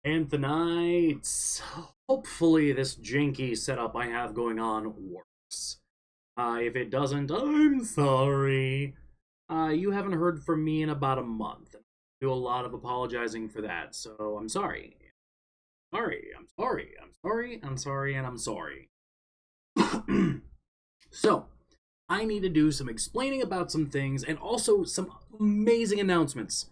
Anthonites. Hopefully this janky setup I have going on works. If it doesn't, I'm sorry. You haven't heard from me in about a month. I do a lot of apologizing for that, so I'm sorry. I'm sorry, and I'm sorry. So, I need to do some explaining about some things and also some amazing announcements.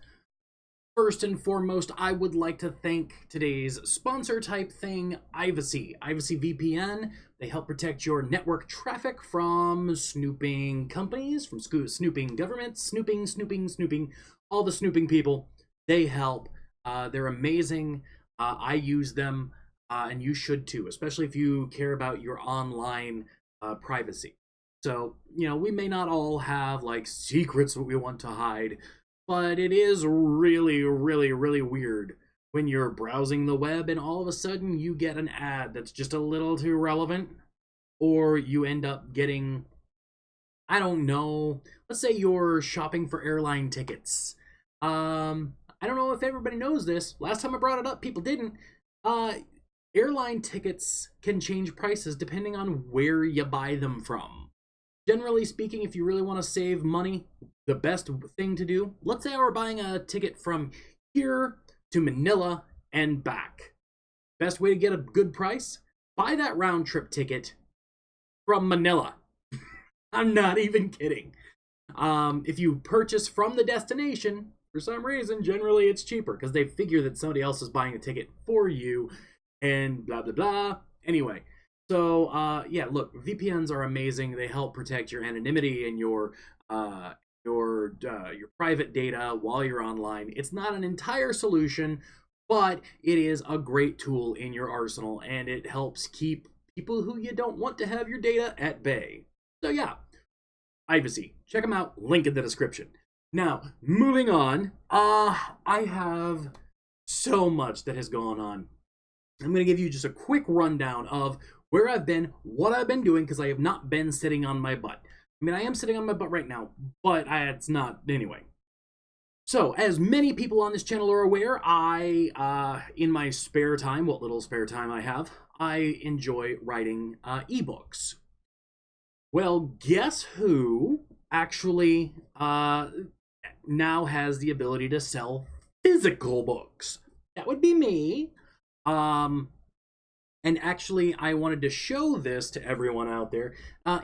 First and foremost, I would like to thank today's sponsor type thing, Ivacy. Ivacy VPN. They help protect your network traffic from snooping companies, from snooping governments, snooping, all the snooping people. They help. They're amazing. I use them, and you should too, especially if you care about your online privacy. So, we may not all have like secrets that we want to hide, but it is really, really, really weird when you're browsing the web and all of a sudden you get an ad that's just a little too relevant, or you end up getting, I don't know, let's say you're shopping for airline tickets. I don't know if everybody knows this. Last time I brought it up, people didn't. Uh, Airline tickets can change prices depending on where you buy them from. Generally speaking, if you really want to save money, the best thing to do, let's say we're buying a ticket from here to Manila and back. Best way to get a good price? Buy that round trip ticket from Manila. I'm not even kidding. If you purchase from the destination, for some reason, generally it's cheaper because they figure that somebody else is buying a ticket for you and blah, blah, blah. Anyway, so yeah, look, VPNs are amazing. They help protect your anonymity and your private data while you're online. It's not an entire solution, but it is a great tool in your arsenal, and it helps keep people who you don't want to have your data at bay. So yeah, Ivacy, check them out. Link in the description. Now, moving on. I have so much that has gone on. I'm going to give you just a quick rundown of where I've been, what I've been doing, because I have not been sitting on my butt. I mean, I am sitting on my butt right now, but it's not anyway. So, as many people on this channel are aware, in my spare time, what little spare time I have, I enjoy writing ebooks. Well, guess who actually now has the ability to sell physical books? That would be me. And actually, I wanted to show this to everyone out there.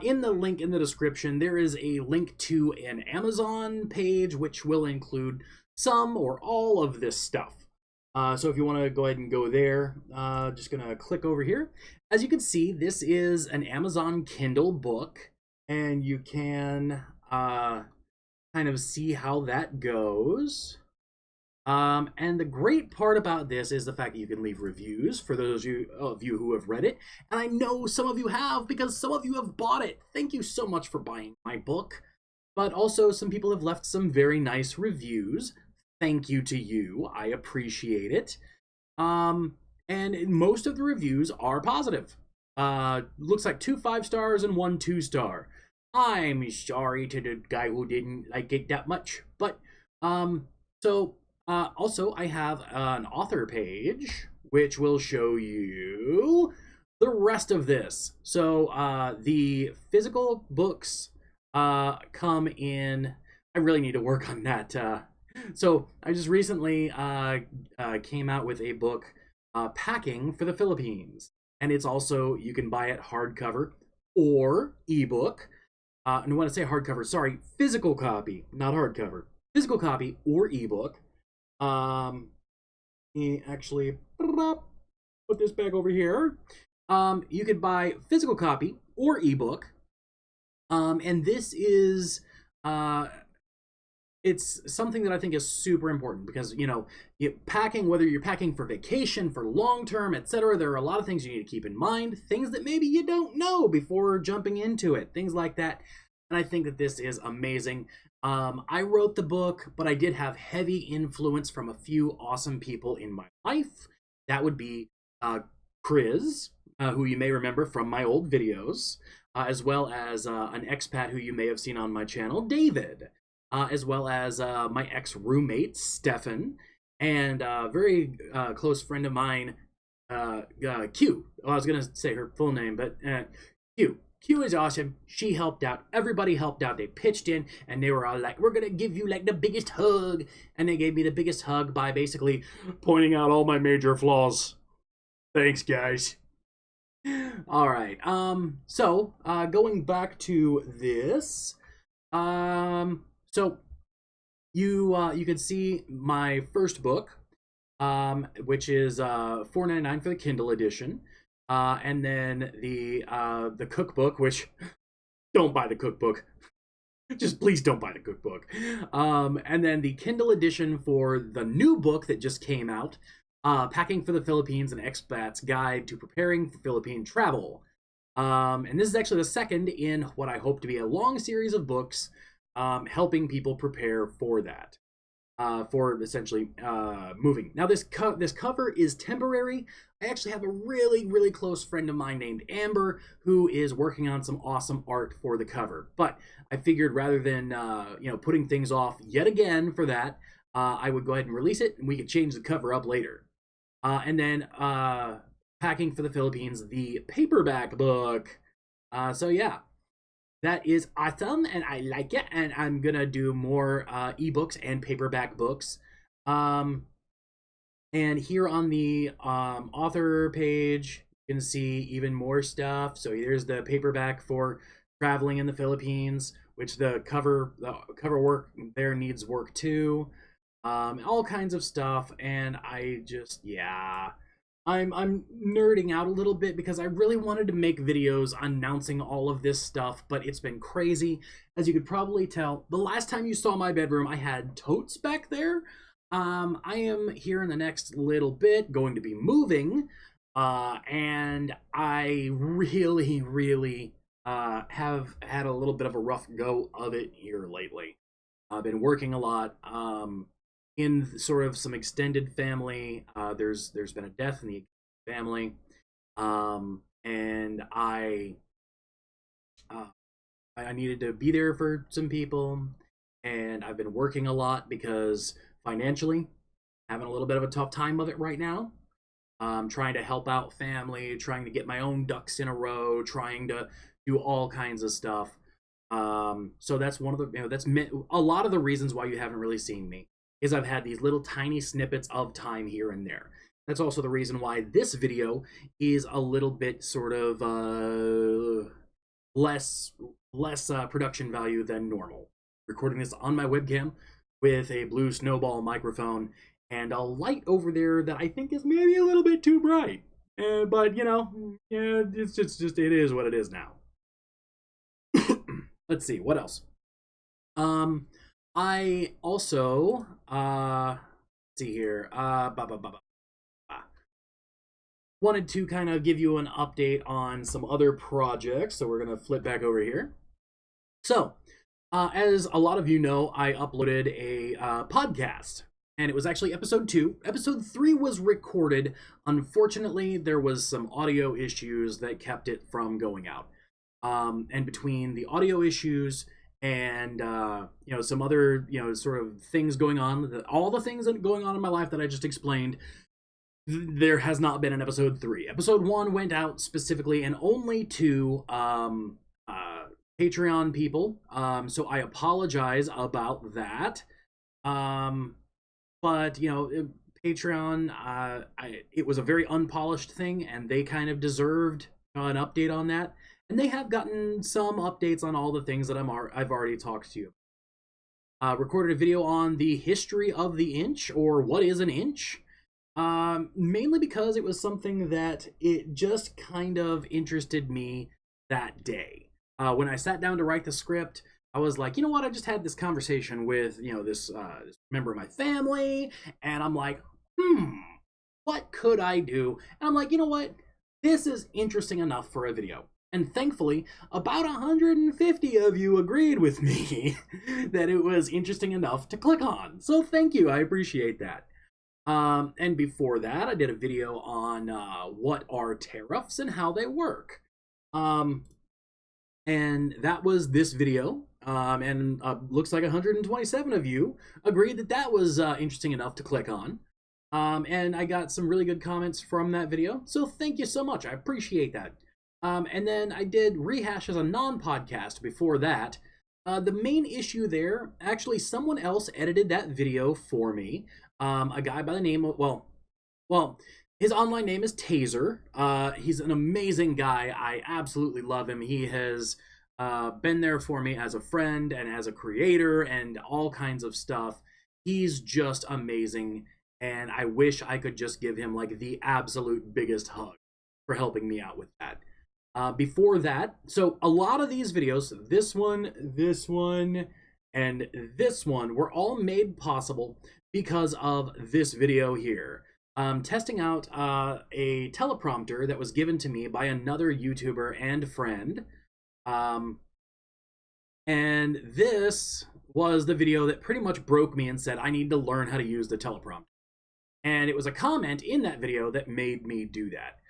In the link in the description, there is a link to an Amazon page, which will include some or all of this stuff. So if you want to go ahead and go there, just going to click over here. As you can see, this is an Amazon Kindle book, and you can kind of see how that goes. And the great part about this is the fact that you can leave reviews for those of you who have read it. And I know some of you have because some of you have bought it. Thank you so much for buying my book. But also some people have left some very nice reviews. Thank you to you. I appreciate it. And most of the reviews are positive. Looks like 2 5-stars and 1 2-star. I'm sorry to the guy who didn't like it that much. But, also, I have an author page, which will show you the rest of this. So, the physical books come in. I really need to work on that. So, I just recently came out with a book, Packing for the Philippines. And it's also, you can buy it hardcover or ebook. And when I say hardcover, sorry, physical copy, not hardcover. Physical copy or ebook. Actually, put this back over here. You could buy physical copy or ebook. And this is, it's something that I think is super important because, packing, whether you're packing for vacation, for long-term, etc., there are a lot of things you need to keep in mind, things that maybe you don't know before jumping into it, things like that. And I think that this is amazing. I wrote the book, but I did have heavy influence from a few awesome people in my life. That would be Chris, who you may remember from my old videos, as well as an expat who you may have seen on my channel, David, as well as my ex-roommate, Stefan, and a very close friend of mine, Q. Well, I was gonna say her full name, but Q. Q is awesome. She helped out. Everybody helped out. They pitched in, and they were all like, "We're gonna give you like the biggest hug," and they gave me the biggest hug by basically pointing out all my major flaws. Thanks, guys. All right. So going back to this. So you can see my first book, which is $4.99 for the Kindle edition, and then the cookbook, which don't buy the cookbook. Just please don't buy the cookbook. And then the Kindle edition for the new book that just came out, Packing for the Philippines: An Expat's Guide to Preparing for Philippine Travel. And this is actually the second in what I hope to be a long series of books, helping people prepare for that, for essentially moving. Now, this cover is temporary. I actually have a really close friend of mine named Amber who is working on some awesome art for the cover. But I figured rather than putting things off yet again for that, I would go ahead and release it, and we could change the cover up later. And then Packing for the Philippines, the paperback book. So yeah, that is awesome, and I like it. And I'm gonna do more ebooks and paperback books. And here on the author page, you can see even more stuff. So here's the paperback for Traveling in the Philippines, which the cover work there needs work too. All kinds of stuff, and I just, yeah, I'm nerding out a little bit because I really wanted to make videos announcing all of this stuff, but it's been crazy. As you could probably tell, the last time you saw my bedroom, I had totes back there. I am here in the next little bit going to be moving, and I really have had a little bit of a rough go of it here lately. I've been working a lot. In sort of some extended family, there's been a death in the family, and I needed to be there for some people, and I've been working a lot because financially having a little bit of a tough time of it right now. Trying to help out family, trying to get my own ducks in a row, trying to do all kinds of stuff. So that's one of the that's a lot of the reasons why you haven't really seen me, is I've had these little tiny snippets of time here and there. That's also the reason why this video is a little bit sort of less production value than normal. Recording this on my webcam with a blue snowball microphone and a light over there that I think is maybe a little bit too bright. But yeah, it's just it is what it is now. Let's see what else. I also let's see here. Wanted to kind of give you an update on some other projects, so we're gonna flip back over here. So, as a lot of you know, I uploaded a podcast, and it was actually episode 2. Episode 3 was recorded. Unfortunately, there was some audio issues that kept it from going out. And between the audio issues and some other sort of things going on, all the things that are going on in my life that I just explained, there has not been an episode 3. Episode 1 went out specifically and only to Patreon people, so I apologize about that. But Patreon, it was a very unpolished thing, and they kind of deserved an update on that. And they have gotten some updates on all the things that I've already talked to you. Recorded a video on the history of the inch, or what is an inch. Mainly because it was something that it just kind of interested me that day. When I sat down to write the script, I was like, you know what? I just had this conversation with, this member of my family, and I'm like, what could I do? And I'm like, you know what? This is interesting enough for a video. And thankfully, about 150 of you agreed with me that it was interesting enough to click on. So thank you. I appreciate that. And before that, I did a video on what are tariffs and how they work. And that was this video. And looks like 127 of you agreed that that was interesting enough to click on. And I got some really good comments from that video, so thank you so much. I appreciate that. And then I did Rehash as a non-podcast before that. The main issue there, actually, someone else edited that video for me. A guy by the name of, well, his online name is Taser. He's an amazing guy. I absolutely love him. He has been there for me as a friend and as a creator and all kinds of stuff. He's just amazing, and I wish I could just give him like the absolute biggest hug for helping me out with that. Before that, so a lot of these videos, this one, and this one, were all made possible because of this video here. Testing out a teleprompter that was given to me by another YouTuber and friend. And this was the video that pretty much broke me and said I need to learn how to use the teleprompter. And it was a comment in that video that made me do that.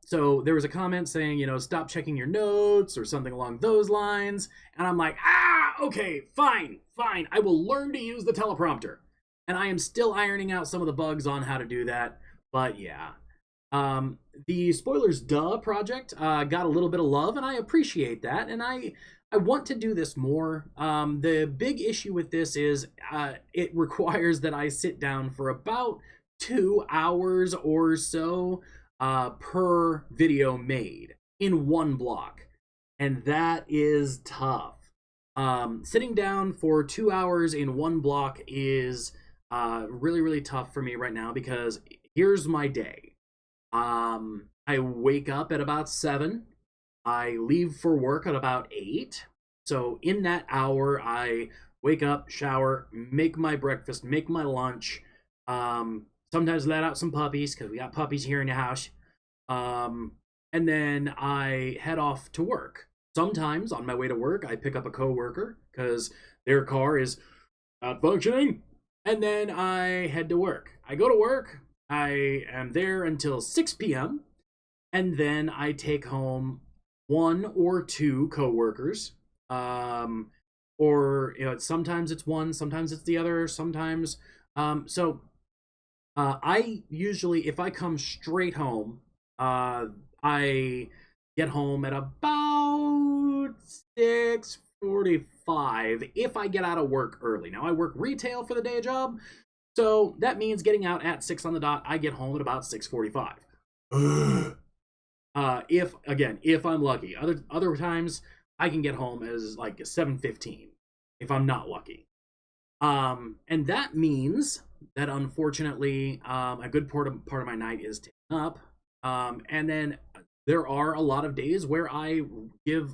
So there was a comment saying, you know, stop checking your notes or something along those lines. And I'm like, okay, fine. I will learn to use the teleprompter. And I am still ironing out some of the bugs on how to do that. But yeah. The Spoilers Duh project got a little bit of love, and I appreciate that. And I want to do this more. The big issue with this is it requires that I sit down for about 2 hours or so per video made in one block. And that is tough. Sitting down for 2 hours in one block is really, really tough for me right now because here's my day. I wake up at about 7. I leave for work at about 8. So in that hour, I wake up, shower, make my breakfast, make my lunch. Sometimes let out some puppies because we got puppies here in the house. And then I head off to work. Sometimes on my way to work, I pick up a coworker because their car is not functioning. And then I head to work. I go to work. I am there until 6 p.m. And then I take home 1 or 2 coworkers. Or, you know, sometimes it's one, sometimes it's the other, sometimes. I usually, if I come straight home, I get home at about 6:45 if I get out of work early. Now, I work retail for the day job, so that means getting out at 6 on the dot. I get home at about 6:45. If I'm lucky. Other times I can get home as like 7:15 if I'm not lucky. And that means that unfortunately a good part of my night is taken up. And then there are a lot of days where I give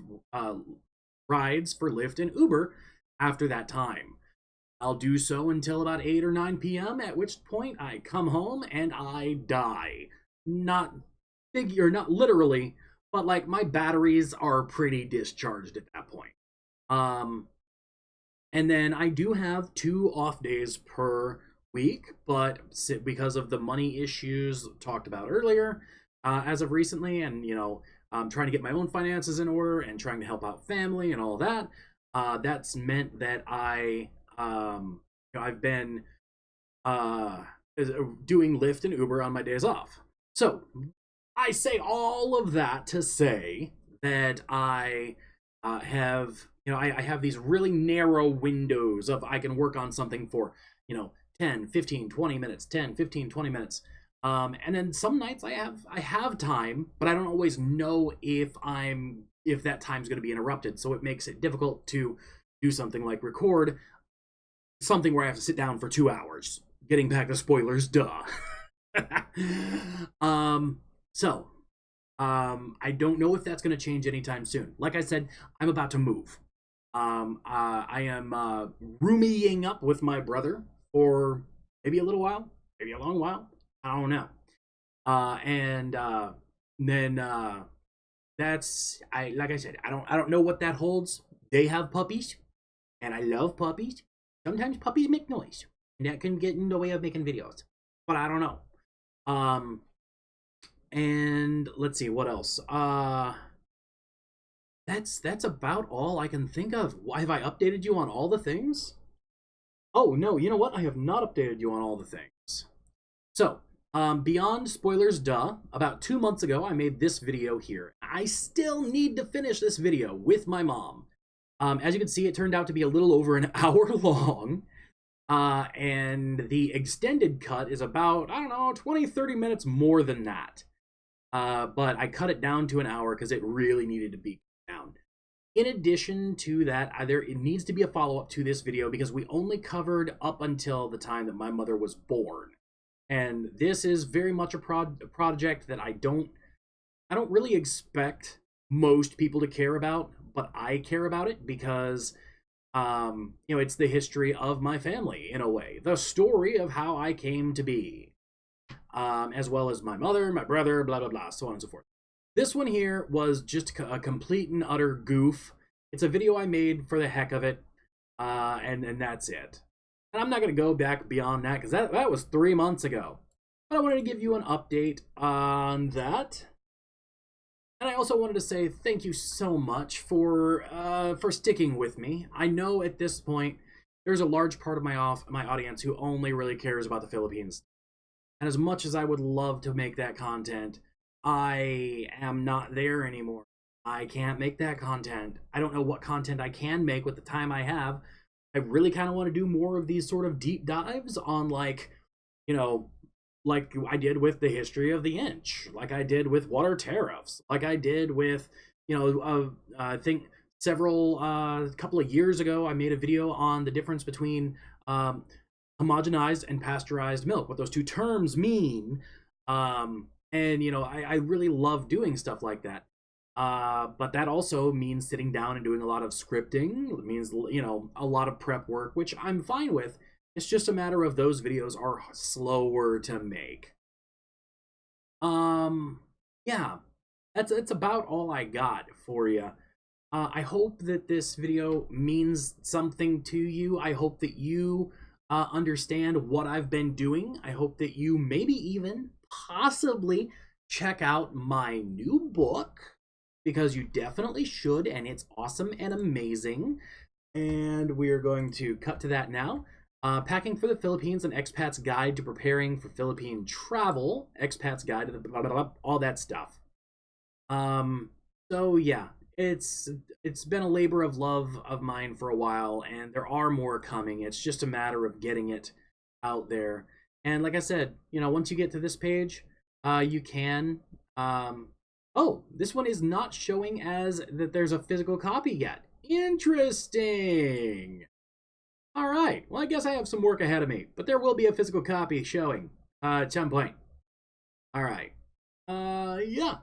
rides for Lyft and Uber after that time. I'll do so until about 8 or 9 p.m., at which point I come home and I die. Not literally, but like my batteries are pretty discharged at that point. And then I do have 2 off days per week, but because of the money issues talked about earlier, as of recently, and you know, I'm trying to get my own finances in order and trying to help out family and all that, that's meant that I've been doing Lyft and Uber on my days off. So I say all of that to say that I have, you know, I have these really narrow windows of I can work on something for, you know, 10, 15, 20 minutes, 10, 15, 20 minutes. And then some nights I have time, but I don't always know if that time's going to be interrupted. So it makes it difficult to do something like record something where I have to sit down for 2 hours. Getting back to spoilers, duh. I don't know if that's going to change anytime soon. Like I said, I'm about to move. I am roomieing up with my brother for maybe a little while, maybe a long while. I don't know. That's like I said, I don't know what that holds. They have puppies, and I love puppies. Sometimes puppies make noise, and that can get in the way of making videos. But I don't know. And let's see what else. That's about all I can think of. Have I updated you on all the things? Oh no, you know what? I have not updated you on all the things. So, beyond spoilers, duh, about 2 months ago, I made this video here. I still need to finish this video with my mom. As you can see, it turned out to be a little over an hour long. And the extended cut is about, I don't know, 20, 30 minutes more than that. But I cut it down to an hour because it really needed to be down. In addition to that, it needs to be a follow-up to this video because we only covered up until the time that my mother was born. And this is very much a project that I don't really expect most people to care about, but I care about it because it's the history of my family in a way, the story of how I came to be, as well as my mother, my brother, blah blah blah, so on and so forth. This one here was just a complete and utter goof. It's a video I made for the heck of it, and that's it. And I'm not going to go back beyond that because that was 3 months ago. But I wanted to give you an update on that. And I also wanted to say thank you so much for sticking with me. I know at this point there's a large part of my audience who only really cares about the Philippines. And as much as I would love to make that content, I am not there anymore. I can't make that content. I don't know what content I can make with the time I have. I really kind of want to do more of these sort of deep dives on, like I did with the history of the inch, like I did with what are tariffs, like I did with, I think couple of years ago, I made a video on the difference between homogenized and pasteurized milk, what those two terms mean. And, I really love doing stuff like that. But that also means sitting down and doing a lot of scripting. It means, a lot of prep work, which I'm fine with. It's just a matter of those videos are slower to make. Yeah, that's about all I got for you. I hope that this video means something to you. I hope that you understand what I've been doing. I hope that you maybe even possibly check out my new book, because you definitely should, and it's awesome and amazing. And we are going to cut to that now. Packing for the Philippines, an expat's guide to preparing for Philippine travel. Expat's guide to the blah, blah, blah, all that stuff. So yeah, it's been a labor of love of mine for a while, and there are more coming. It's just a matter of getting it out there. And like I said, once you get to this page, you can. Oh, this one is not showing as that there's a physical copy yet. Interesting. All right. Well, I guess I have some work ahead of me, but there will be a physical copy showing at some point. All right. Yeah.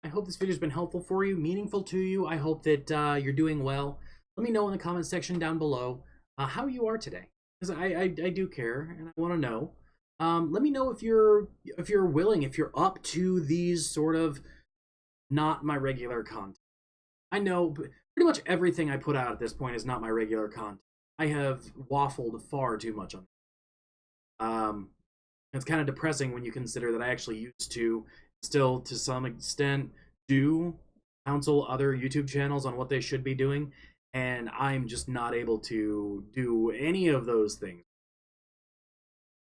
I hope this video's been helpful for you, meaningful to you. I hope that you're doing well. Let me know in the comment section down below how you are today, because I do care and I want to know. Let me know if you're willing, if you're up to these sort of not my regular content. I know pretty much everything I put out at this point is not my regular content. I have waffled far too much on it. It's kind of depressing when you consider that I actually used to still, to some extent, do counsel other YouTube channels on what they should be doing, and I'm just not able to do any of those things.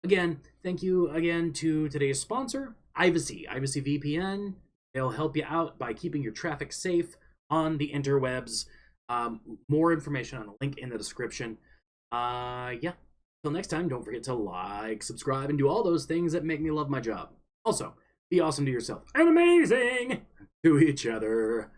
Again, thank you again to today's sponsor, Ivacy VPN. They'll help you out by keeping your traffic safe on the interwebs. More information on the link in the description. Yeah. Till next time, don't forget to like, subscribe, and do all those things that make me love my job. Also, be awesome to yourself and amazing to each other.